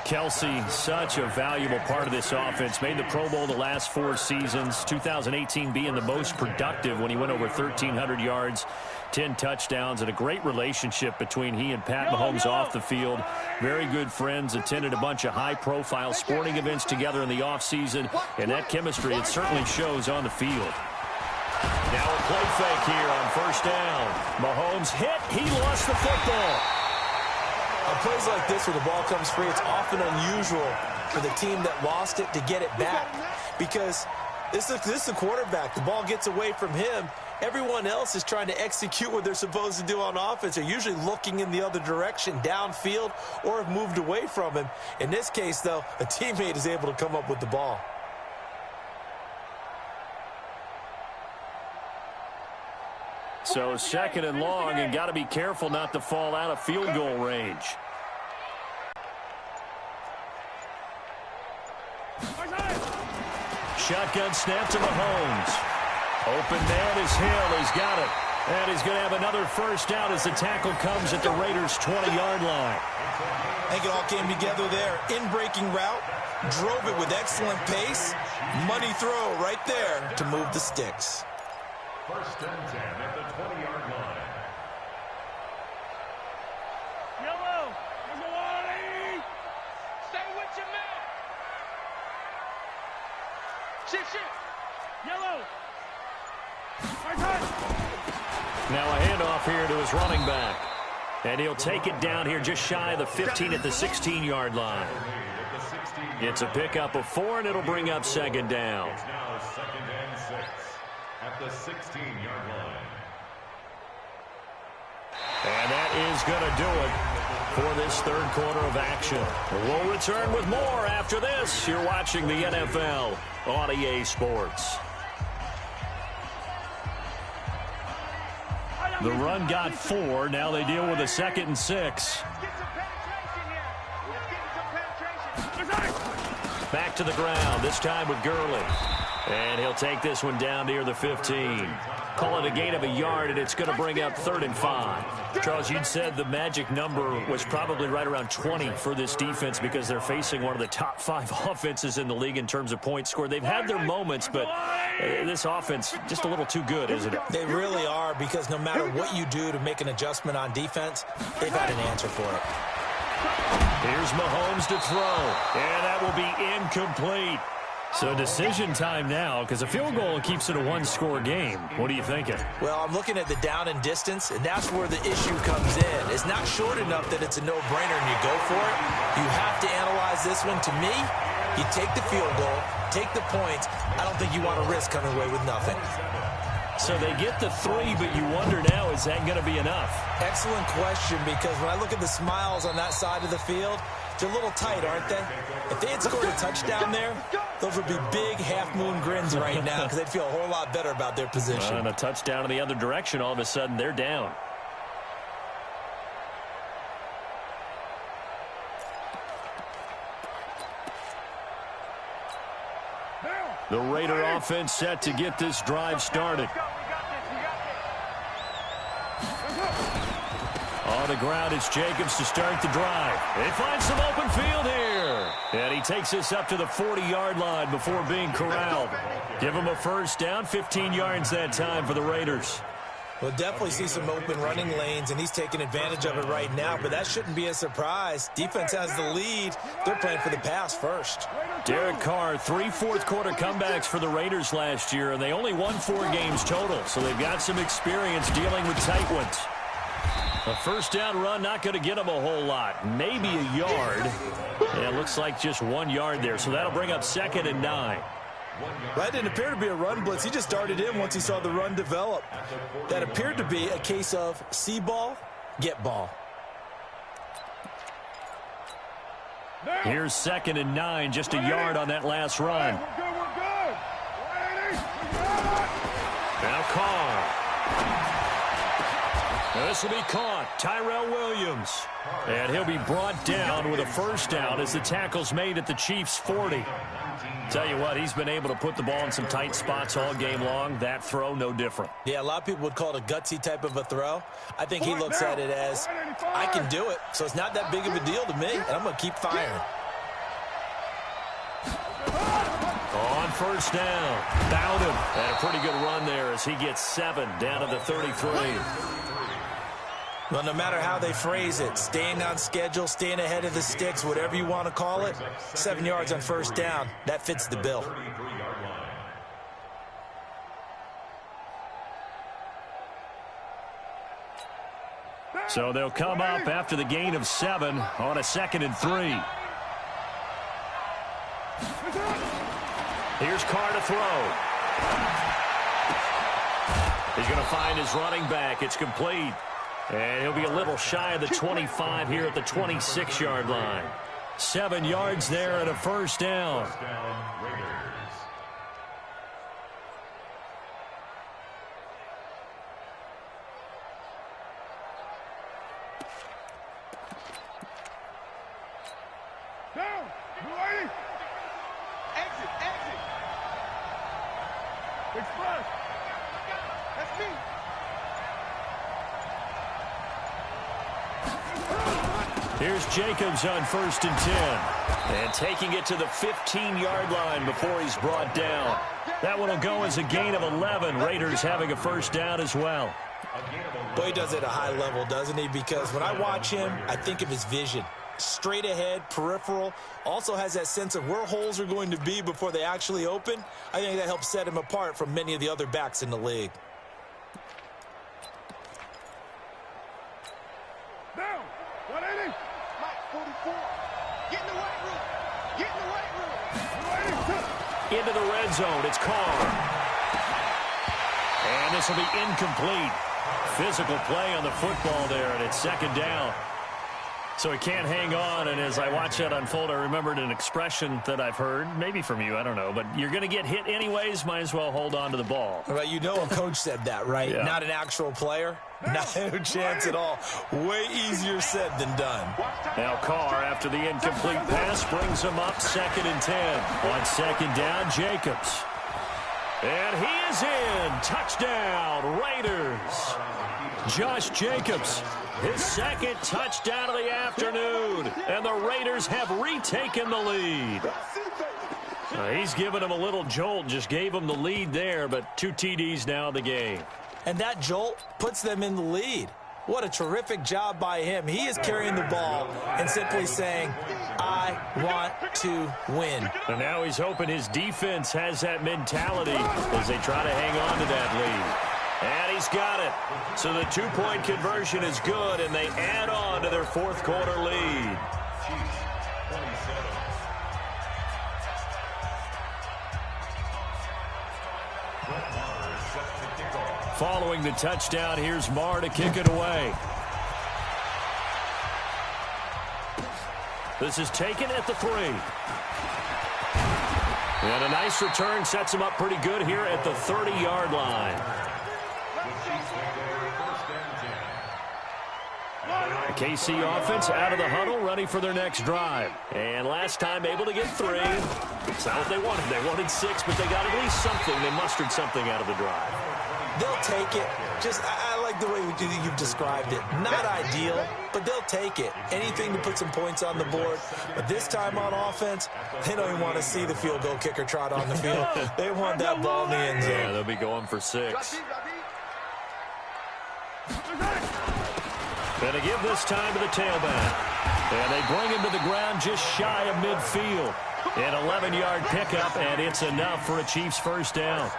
Kelsey, such a valuable part of this offense. Made the Pro Bowl the last 4 seasons. 2018 being the most productive when he went over 1,300 yards, 10 touchdowns, and a great relationship between he and Pat Mahomes off the field. Very good friends, attended a bunch of high-profile sporting events together in the offseason, and that chemistry, it certainly shows on the field. Now a play fake here on first down. Mahomes hit. He lost the football. On plays like this where the ball comes free, it's often unusual for the team that lost it to get it back, because this is a quarterback. The ball gets away from him. Everyone else is trying to execute what they're supposed to do on offense. They're usually looking in the other direction, downfield, or have moved away from him. In this case, though, a teammate is able to come up with the ball. So 2nd and long, and got to be careful not to fall out of field goal range. Shotgun snap to Mahomes. Open man is Hill. He's got it. And he's going to have another first down as the tackle comes at the Raiders' 20-yard line. I think it all came together there. In-breaking route, drove it with excellent pace. Money throw right there to move the sticks. 1st and 10 at the 20-yard line. Yellow. Number 1. Stay with your man. Shit. Yellow. Now a handoff here to his running back. And he'll take it down here just shy of the 15 at the 16-yard line. It's a pickup of 4, and it'll bring up 2nd down. It's now 2nd and 6 at the 16-yard line. And that is going to do it for this 3rd quarter of action. We'll return with more after this. You're watching the NFL on EA Sports. The run got 4. Now they deal with a 2nd and 6. Back to the ground, this time with Gurley. And he'll take this one down near the 15. Call it a gain of a yard, and it's going to bring up 3rd and 5. Charles, you'd said the magic number was probably right around 20 for this defense because they're facing one of the top 5 offenses in the league in terms of points scored. They've had their moments, but this offense just a little too good, isn't it? They really are, because no matter what you do to make an adjustment on defense, they've got an answer for it. Here's Mahomes to throw, and that will be incomplete. So decision time now, because a field goal keeps it a 1-score game. What are you thinking? Well, I'm looking at the down and distance, and that's where the issue comes in. It's not short enough that it's a no-brainer and you go for it. You have to analyze this one. To me, you take the field goal, take the points. I don't think you want to risk coming away with nothing. So they get the 3, but you wonder now, is that going to be enough? Excellent question, because when I look at the smiles on that side of the field, they're a little tight, aren't they? If they had scored a touchdown there, those would be big half-moon grins right now, because they'd feel a whole lot better about their position. And a touchdown in the other direction, all of a sudden they're down. The Raider offense set to get this drive started. On the ground, it's Jacobs to start the drive. They find some open field here. And he takes this up to the 40-yard line before being corralled. Give him a first down, 15 yards that time for the Raiders. We'll definitely see some open running lanes, and he's taking advantage of it right now, but that shouldn't be a surprise. Defense has the lead. They're playing for the pass first. Derek Carr, 3 fourth-quarter comebacks for the Raiders last year, and they only won 4 games total, so they've got some experience dealing with tight ones. A first down run, not going to get him a whole lot. Maybe a yard. Yeah, it looks like just 1 yard there, so that'll bring up 2nd and 9. That didn't appear to be a run blitz. He just darted in once he saw the run develop. That appeared to be a case of see ball, get ball. Here's 2nd and 9, just a yard on that last run. Now Carr. This will be caught. Tyrell Williams. And he'll be brought down with a first down as the tackle's made at the Chiefs' 40. Tell you what, he's been able to put the ball in some tight spots all game long. That throw, no different. Yeah, a lot of people would call it a gutsy type of a throw. I think he looks at it as, I can do it, so it's not that big of a deal to me, and I'm going to keep firing. On first down, Bowden. And a pretty good run there as he gets 7 down to the 33. Well, no matter how they phrase it, staying on schedule, staying ahead of the sticks, whatever you want to call it, 7 yards on first down, that fits the bill. So they'll come up after the gain of 7 on a 2nd and 3. Here's Carr to throw. He's going to find his running back. It's complete. And he'll be a little shy of the 25 here at the 26-yard line. 7 yards there and a first down. Here's Jacobs on 1st and 10. And taking it to the 15-yard line before he's brought down. That one will go as a gain of 11. Raiders having a first down as well. Boy, he does it at a high level, doesn't he? Because when I watch him, I think of his vision. Straight ahead, peripheral. Also has that sense of where holes are going to be before they actually open. I think that helps set him apart from many of the other backs in the league. Down. 180. Mike, 44. Get in the weight room. Get in the weight room. Into the red zone. It's Carr. And this will be incomplete. Physical play on the football there, and it's 2nd down. So he can't hang on, and as I watch that unfold, I remembered an expression that I've heard, maybe from you, I don't know, but you're going to get hit anyways, might as well hold on to the ball. Well, you know a coach said that, right? Yeah. Not an actual player. Not no chance at all. Way easier said than done. Now Carr, after the incomplete pass, brings him up 2nd and 10. On 2nd down, Jacobs. And he is in. Touchdown, Raiders. Josh Jacobs, his 2nd touchdown of the afternoon. And the Raiders have retaken the lead. He's given him a little jolt, just gave him the lead there, but 2 TDs now in the game. And that jolt puts them in the lead. What a terrific job by him. He is carrying the ball and simply saying, I want to win. And now he's hoping his defense has that mentality as they try to hang on to that lead. And he's got it. So the 2-point conversion is good, and they add on to their 4th quarter lead. Following the touchdown, here's Marr to kick it away. This is taken at the 3. And a nice return sets him up pretty good here at the 30-yard line. The KC offense out of the huddle, ready for their next drive. And last time able to get 3. It's not what they wanted. They wanted 6, but they got at least something. They mustered something out of the drive. They'll take it. Just, I like the way you've described it. Not ideal, but they'll take it. Anything to put some points on the board. But this time on offense, they don't even want to see the field goal kicker trot on the field. They want that ball in the end zone. Yeah, they'll be going for 6. And they give this time to the tailback. And they bring him to the ground just shy of midfield. An 11-yard pickup, and it's enough for a Chiefs first down.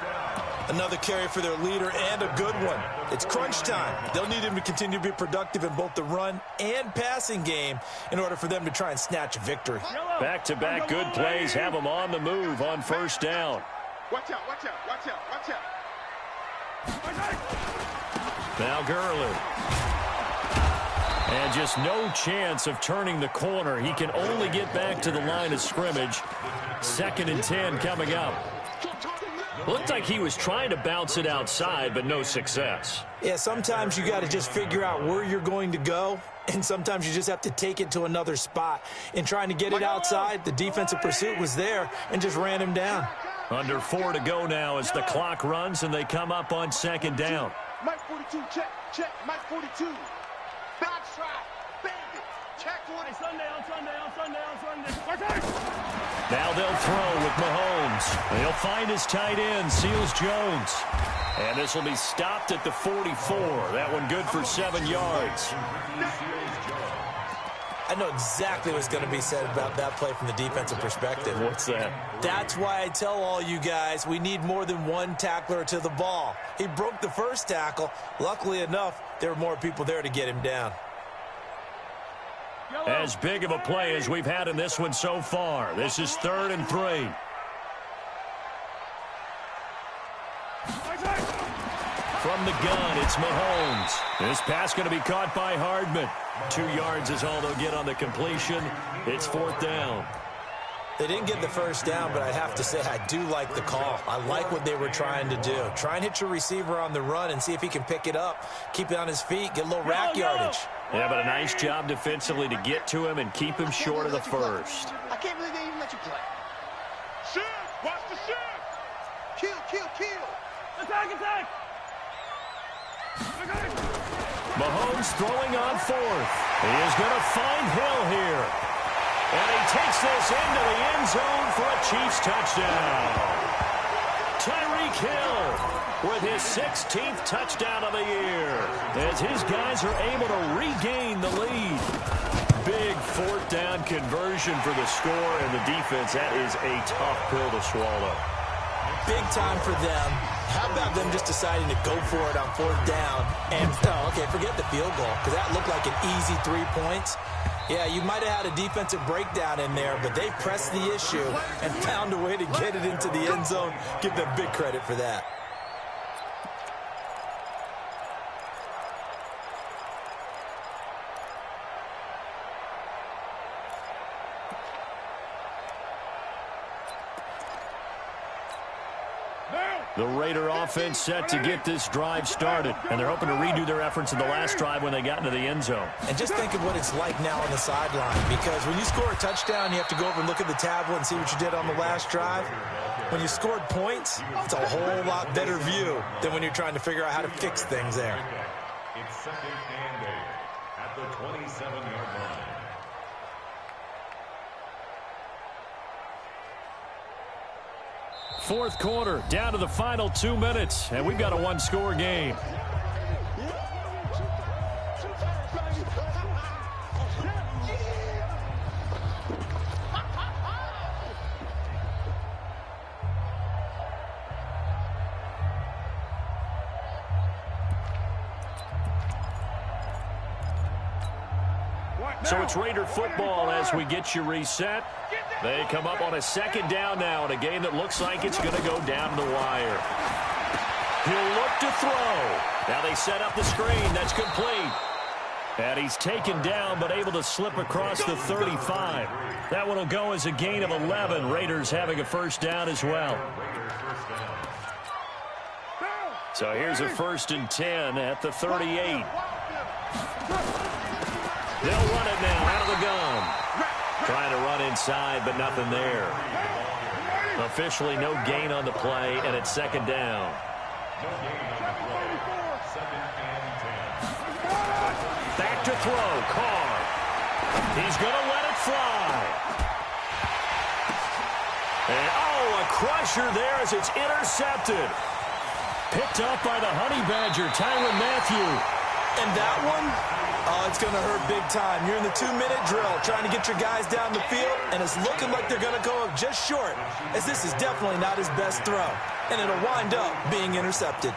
Another carry for their leader, and a good one. It's crunch time. They'll need him to continue to be productive in both the run and passing game in order for them to try and snatch a victory. Back-to-back good plays have them on the move on first down. Watch out, watch out, watch out, watch out. Now Gurley. And just no chance of turning the corner. He can only get back to the line of scrimmage. 2nd and 10 coming up. Looked like he was trying to bounce it outside, but no success. Yeah, sometimes you got to just figure out where you're going to go, and sometimes you just have to take it to another spot. In trying to get it outside, the defensive pursuit was there and just ran him down. Under 4 to go now as the clock runs, and they come up on 2nd down. Mike 42, check, check, Mike 42. Backstrap, bang it. Check one. Now they'll throw with Mahomes. They'll find his tight end, Seals Jones. And this will be stopped at the 44. That one good for 7 yards. I know exactly what's going to be said about that play from the defensive perspective. What's that? That's why I tell all you guys we need more than one tackler to the ball. He broke the first tackle. Luckily enough, there were more people there to get him down. As big of a play as we've had in this one so far. This is 3rd and 3. From the gun, it's Mahomes. This pass going to be caught by Hardman. 2 yards is all they'll get on the completion. It's 4th down. They didn't get the first down, but I have to say I do like the call. I like what they were trying to do. Try and hit your receiver on the run and see if he can pick it up, keep it on his feet, get a little rack yardage. Yeah, but a nice job defensively to get to him and keep him short of the first. I can't believe they even let you play. Shift! Watch the shift! Kill! Attack! Mahomes throwing on 4th. He is going to find Hill here. And he takes this into the end zone for a Chiefs touchdown. Tyreek Hill with his 16th touchdown of the year as his guys are able to regain the lead. Big 4th down conversion for the score, and the defense, that is a tough pill to swallow. Big time for them. How about them just deciding to go for it on 4th down? And, forget the field goal, because that looked like an easy 3 points. Yeah, you might have had a defensive breakdown in there, but they pressed the issue and found a way to get it into the end zone. Give them big credit for that. The Raider offense set to get this drive started, and they're hoping to redo their efforts in the last drive when they got into the end zone. And just think of what it's like now on the sideline, because when you score a touchdown, you have to go over and look at the tablet and see what you did on the last drive. When you scored points, it's a whole lot better view than when you're trying to figure out how to fix things there. It's 2nd and 8 at the 27-yard line. Fourth quarter, down to the final 2 minutes, and we've got a one-score game. So it's Raider football as we get you reset. They come up on a 2nd down now in a game that looks like it's going to go down to the wire. He'll look to throw. Now they set up the screen. That's complete. And he's taken down but able to slip across the 35. That one will go as a gain of 11. Raiders having a 1st down as well. So here's a 1st and 10 at the 38. They'll run it now out of the gun. Trying to run inside, but nothing there. Officially no gain on the play, and it's 2nd down. Back to throw, Carr. He's going to let it fly. And, a crusher there as it's intercepted. Picked up by the Honey Badger, Tyrann Mathieu. And that one? Oh, it's going to hurt big time. You're in the 2-minute drill trying to get your guys down the field, and it's looking like they're going to go just short, as this is definitely not his best throw, and it'll wind up being intercepted.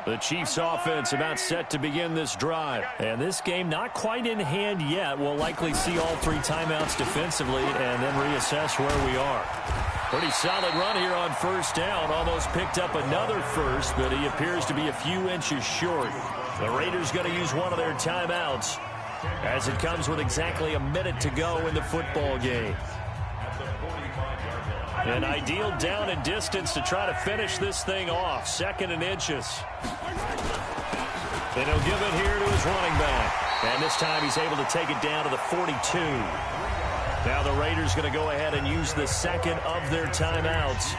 The Chiefs offense about set to begin this drive. And this game not quite in hand yet. We'll likely see all 3 timeouts defensively and then reassess where we are. Pretty solid run here on 1st down. Almost picked up another first, but he appears to be a few inches short. The Raiders going to use one of their timeouts as it comes with exactly a minute to go in the football game. An ideal down and distance to try to finish this thing off. 2nd and inches. And he'll give it here to his running back. And this time he's able to take it down to the 42. Now the Raiders going to go ahead and use the second of their timeouts,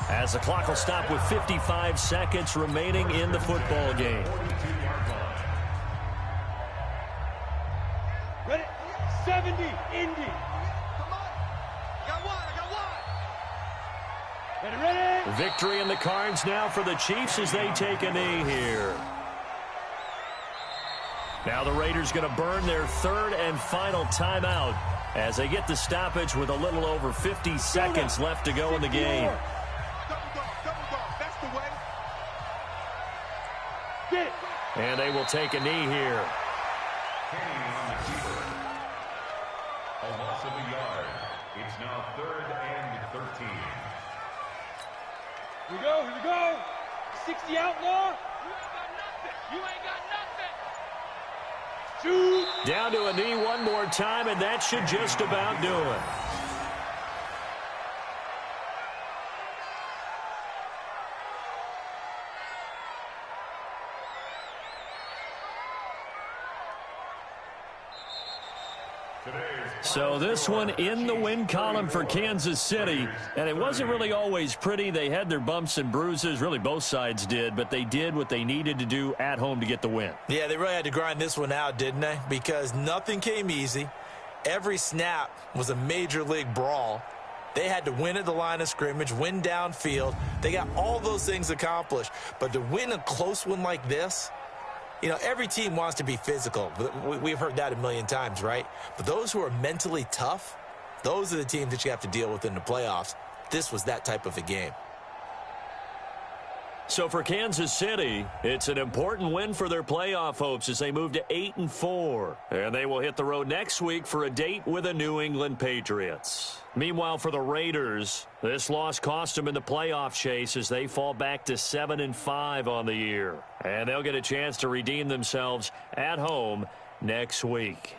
as the clock will stop with 55 seconds remaining in the football game. Ready? 70, Indy. Come on. I got one. Ready? Victory in the cards now for the Chiefs as they take a knee here. Now the Raiders going to burn their 3rd and final timeout as they get the stoppage with a little over 50 seconds left to go in the game. Double dog. That's the way. Get. And they will take a knee here. Kenny on the keeper. A loss of a yard. It's now 3rd and 13. Here we go. 60 outlaw. You ain't got nothing. Shoot. Down to a knee one more time, and that should just about do it. So this one in the win column for Kansas City, and it wasn't really always pretty. They had their bumps and bruises, really both sides did, but they did what they needed to do at home to get the win. Yeah, they really had to grind this one out, didn't they? Because nothing came easy. Every snap was a major league brawl. They had to win at the line of scrimmage, win downfield. They got all those things accomplished. But to win a close one like this, you know, every team wants to be physical. We've heard that a million times, right? But those who are mentally tough, those are the teams that you have to deal with in the playoffs. This was that type of a game. So for Kansas City, it's an important win for their playoff hopes as they move to 8-4. And they will hit the road next week for a date with the New England Patriots. Meanwhile, for the Raiders, this loss cost them in the playoff chase as they fall back to 7-5 on the year. And they'll get a chance to redeem themselves at home next week.